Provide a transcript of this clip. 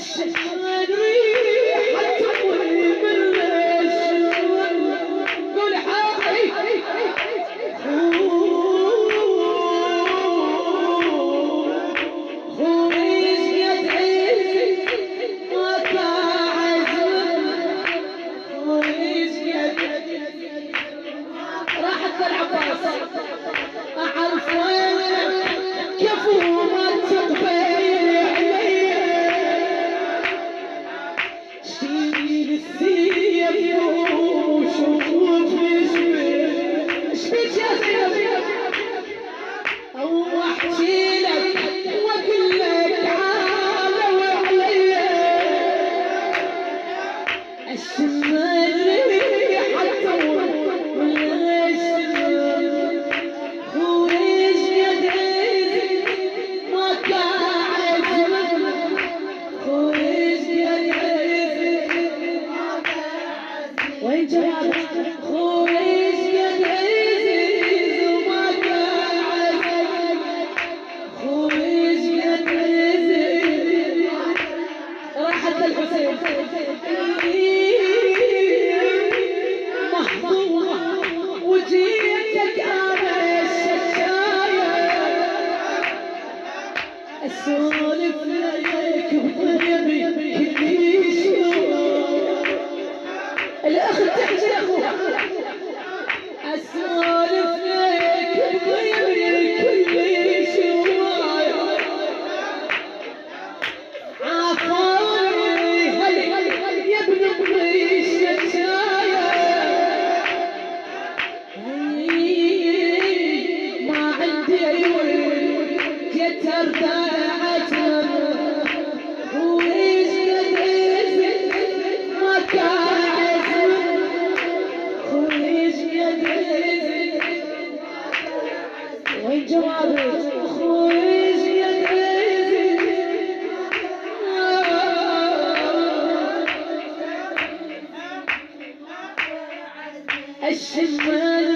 الشمال ريحة تطوي بالشمال قول حاحي خويش يدعي ما تعزم خويش يدعي راحت العباس أعرف وينك كيف وما تقبل علي شيل الثياب وشوف شبيك يا زينب أو أحكي لك وأقول لك عالوا علي الشمال ريحة تطوي وين جوابك خويش قد عزيز وما قاعد خويش قد عزيز راحت الحسين محظوظة وجيتك انا الشكاية اسولف لك بطيبي كل شوق الاخ تحكي لاخوها اسولف لك بطيبي كل شوق عفاني يا ابن ابني الشكاية ما عندي عيون كتر ضاعت خويش قد عزت ما كان خويش قد عزت وين جوابك خويش قد عزت الشمال